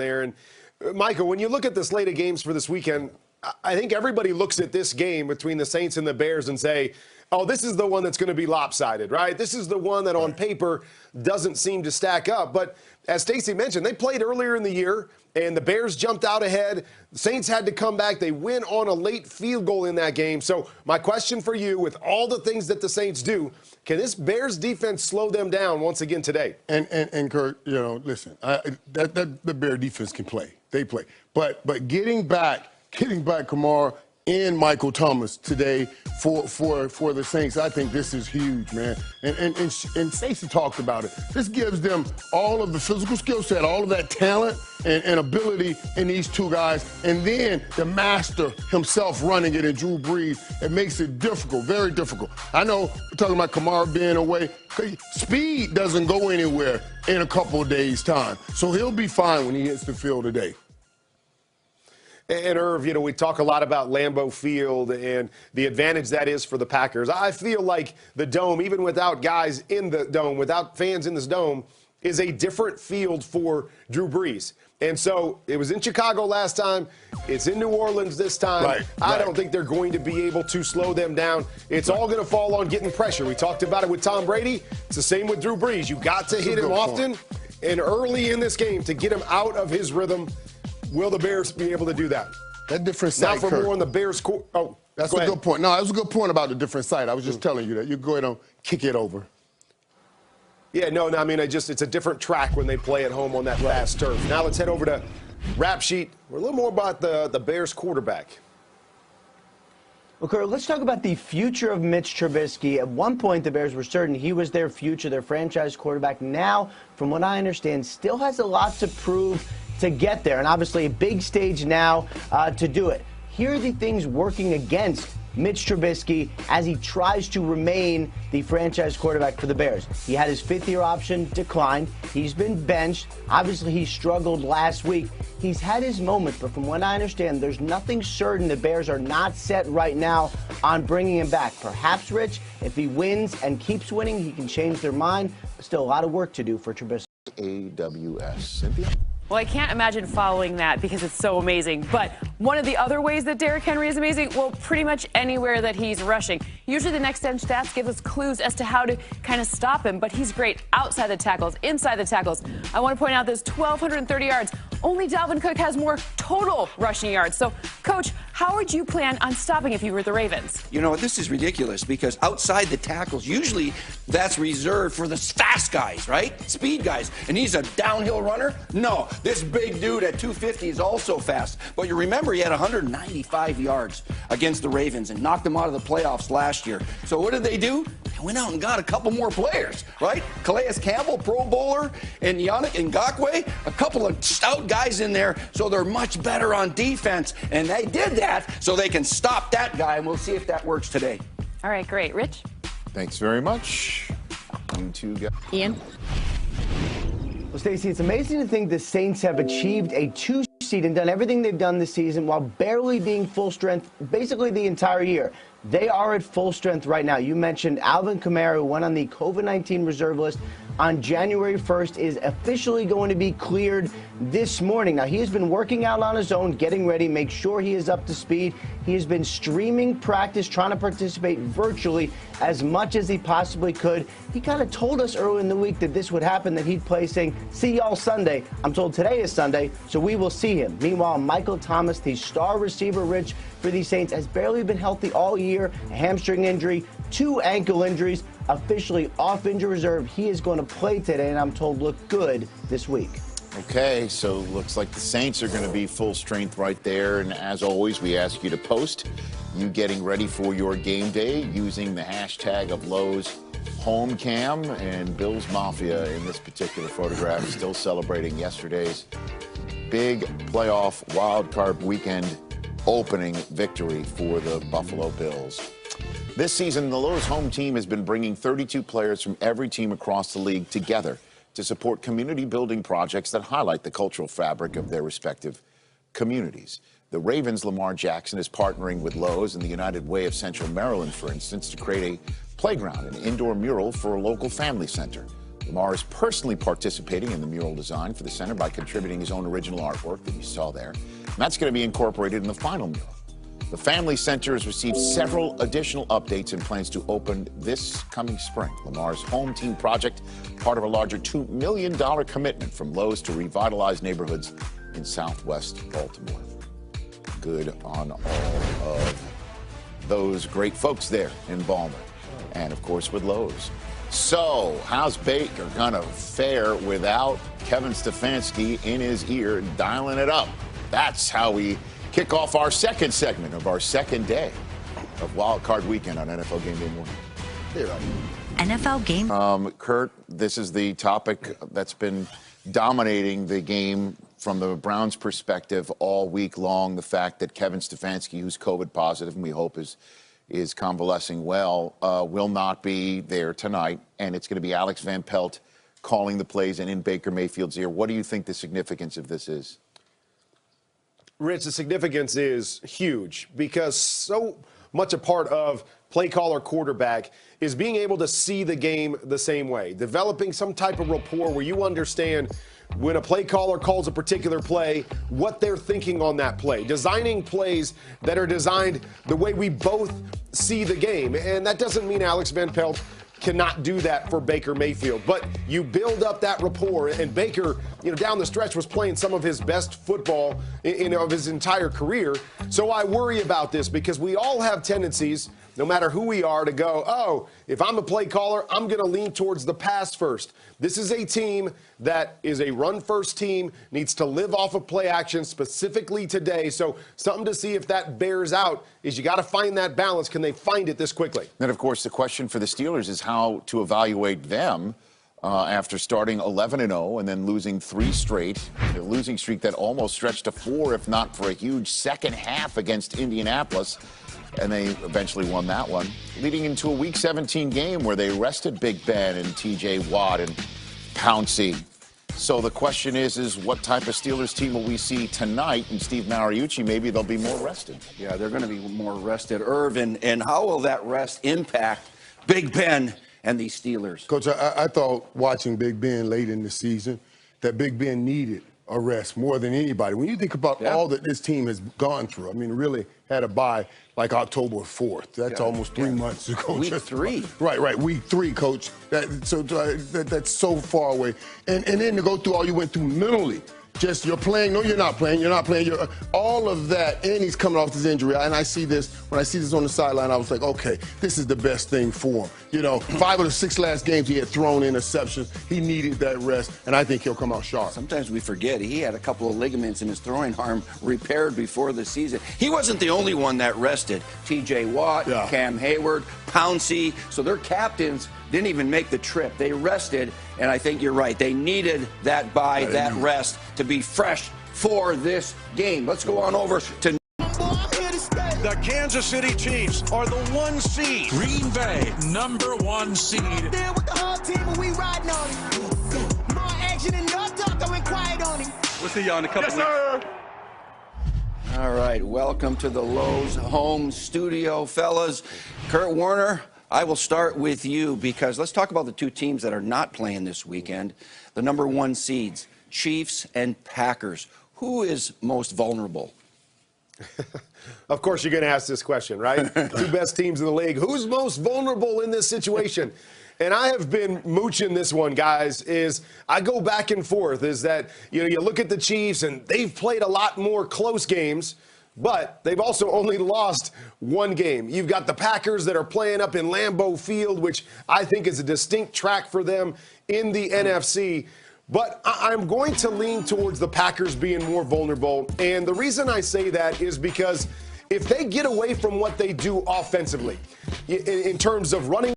there. And Michael, when you look at the slate of games for this weekend, I think everybody looks at this game between the Saints and the Bears and say, oh, this is the one that's going to be lopsided, right? This is the one that on paper doesn't seem to stack up. But as Stacey mentioned, they played earlier in the year, and the Bears jumped out ahead. The Saints had to come back. They win on a late field goal in that game. So my question for you, with all the things that the Saints do, can this Bears defense slow them down once again today? And Kurt, listen, the Bear defense can play. They play. But getting back Kamara and Michael Thomas today for the Saints, I think this is huge, man. And Stacey talked about it. This gives them all of the physical skill set, all of that talent and ability in these two guys, and then the master himself running it in Drew Brees. It makes it difficult, very difficult. I know we're talking about Kamara being away. Speed doesn't go anywhere in a couple of days' time, so he'll be fine when he hits the field today. And Irv, we talk a lot about Lambeau Field and the advantage that is for the Packers. I feel like the Dome, even without guys in the Dome, without fans in this Dome, is a different field for Drew Brees. And so it was in Chicago last time. It's in New Orleans this time. Right. I don't think they're going to be able to slow them down. It's all going to fall on getting pressure. We talked about it with Tom Brady. It's the same with Drew Brees. You got to hit him often and early in this game to get him out of his rhythm. Will the Bears be able to do that? That different site, now for more on the Bears. That's a good point. No, that was a good point about the different site. I was just telling you that. You go ahead and kick it over. Yeah, no, I mean, it's a different track when they play at home on that fast turf. Now let's head over to Rap Sheet. A little more about the Bears quarterback. Well, Kurt, let's talk about the future of Mitch Trubisky. At one point, the Bears were certain he was their future, their franchise quarterback. Now, from what I understand, still has a lot to prove to get there, and obviously a big stage now to do it. Here are the things working against Mitch Trubisky as he tries to remain the franchise quarterback for the Bears. He had his fifth-year option declined. He's been benched. Obviously, he struggled last week. He's had his moments, but from what I understand, there's nothing certain. The Bears are not set right now on bringing him back. Perhaps, Rich, if he wins and keeps winning, he can change their mind. But still a lot of work to do for Trubisky. AWS. Cynthia? Well, I can't imagine following that because it's so amazing. But one of the other ways that Derrick Henry is amazing, well, pretty much anywhere that he's rushing. Usually the Next Gen stats give us clues as to how to kind of stop him, but he's great outside the tackles, inside the tackles. I want to point out there's 1,230 yards. Only Dalvin Cook has more total rushing yards. So, Coach, how would you plan on stopping if you were the Ravens? This is ridiculous because outside the tackles, usually that's reserved for the fast guys, right? Speed guys. And he's a downhill runner? No. This big dude at 250 is also fast. But you remember he had 195 yards against the Ravens and knocked them out of the playoffs last year. So what did they do? They went out and got a couple more players, right? Calais Campbell, Pro Bowler, and Yannick Ngakoue, a couple of stout guys in there, so they're much better on defense. And they did that so they can stop that guy, and we'll see if that works today. All right, great. Rich? Thanks very much. You two guys. Ian? Well, Stacey, it's amazing to think the Saints have achieved a 2 seed and done everything they've done this season while barely being full strength basically the entire year. They are at full strength right now. You mentioned Alvin Kamara, who went on the COVID-19 reserve list on January 1st, is officially going to be cleared this morning. Now, he has been working out on his own, getting ready, make sure he is up to speed. He has been streaming practice, trying to participate virtually as much as he possibly could. He kind of told us early in the week that this would happen, that he'd play, saying, see y'all Sunday. I'm told today is Sunday, so we will see him. Meanwhile, Michael Thomas, the star receiver, Rich, for the Saints, has barely been healthy all year. A hamstring injury, 2 ankle injuries, officially off injury reserve. He is going to play today, and I'm told look good this week. Okay, so looks like the Saints are going to be full strength right there. And as always, we ask you to post you getting ready for your game day using the hashtag of Lowe's Home Cam. And Bills Mafia in this particular photograph still celebrating yesterday's big playoff wild card weekend opening victory for the Buffalo Bills. This season, the Lowe's home team has been bringing 32 players from every team across the league together to support community building projects that highlight the cultural fabric of their respective communities. The Ravens' Lamar Jackson is partnering with Lowe's and the United Way of Central Maryland, for instance, to create a playground and indoor mural for a local family center. Lamar is personally participating in the mural design for the center by contributing his own original artwork that you saw there. And that's going to be incorporated in the final mural. The Family Center has received several additional updates and plans to open this coming spring. Lamar's Home Team project, part of a larger $2 million commitment from Lowe's to revitalize neighborhoods in southwest Baltimore. Good on all of those great folks there in Baltimore. And, of course, with Lowe's. So, how's Baker going to fare without Kevin Stefanski in his ear dialing it up? That's how we kick off our second segment of our second day of Wild Card Weekend on NFL Game Day morning. Here, NFL Game. Kurt, this is the topic that's been dominating the game from the Browns' perspective all week long. The fact that Kevin Stefanski, who's COVID positive, and we hope is convalescing well, will not be there tonight. And it's going to be Alex Van Pelt calling the plays and in Baker Mayfield's ear. What do you think the significance of this is? Rich, the significance is huge because so much a part of play caller quarterback is being able to see the game the same way, developing some type of rapport where you understand when a play caller calls a particular play, what they're thinking on that play, designing plays that are designed the way we both see the game. And that doesn't mean Alex Van Pelt cannot do that for Baker Mayfield, but you build up that rapport, and Baker, down the stretch was playing some of his best football of his entire career. So I worry about this because we all have tendencies, no matter who we are, to go, oh, if I'm a play caller, I'm going to lean towards the pass first. This is a team that is a run-first team, needs to live off of play action specifically today. So something to see if that bears out is you got to find that balance. Can they find it this quickly? And, of course, the question for the Steelers is how to evaluate them after starting 11-0 and then losing 3 straight, a losing streak that almost stretched to 4, if not for a huge second half against Indianapolis. And they eventually won that one, leading into a Week 17 game where they rested Big Ben and T.J. Watt and Pouncey. So the question is what type of Steelers team will we see tonight? And Steve Mariucci, maybe they'll be more rested. Yeah, they're going to be more rested. Irv, and how will that rest impact Big Ben and these Steelers? Coach, I thought watching Big Ben late in the season that Big Ben needed a rest more than anybody. When you think about all that this team has gone through, I mean, really had a bye like October 4th. That's almost 3 months ago. Week 3. Right. Week 3, Coach. That's so far away. And then to go through all you went through mentally. Just you're playing. No, you're not playing. You're not playing. All of that, and he's coming off this injury. And I see this when I see this on the sideline. I was like, okay, this is the best thing for him. 5 of the 6 last games he had thrown interceptions. He needed that rest, and I think he'll come out sharp. Sometimes we forget he had a couple of ligaments in his throwing arm repaired before the season. He wasn't the only one that rested. T.J. Watt, Cam Hayward, Pouncey. So their captains didn't even make the trip. They rested, and I think you're right. They needed that bye, that rest to be fresh for this game. Let's go on over to the Kansas City Chiefs are the 1 seed. Green Bay, number 1 seed. There with the whole team, and we riding on him. More action and no talk, going quiet on him. We'll see y'all in a couple weeks. Sir. All right, welcome to the Lowe's home studio, fellas. Kurt Warner, I will start with you because let's talk about the 2 teams that are not playing this weekend. The number 1 seeds, Chiefs and Packers. Who is most vulnerable? Of course, you're going to ask this question, right? 2 best teams in the league. Who's most vulnerable in this situation? And I have been mooching this one, guys, is I go back and forth, is that, you look at the Chiefs and they've played a lot more close games, but they've also only lost 1 game. You've got the Packers that are playing up in Lambeau Field, which I think is a distinct track for them in the NFC. But I'm going to lean towards the Packers being more vulnerable. And the reason I say that is because if they get away from what they do offensively, in terms of running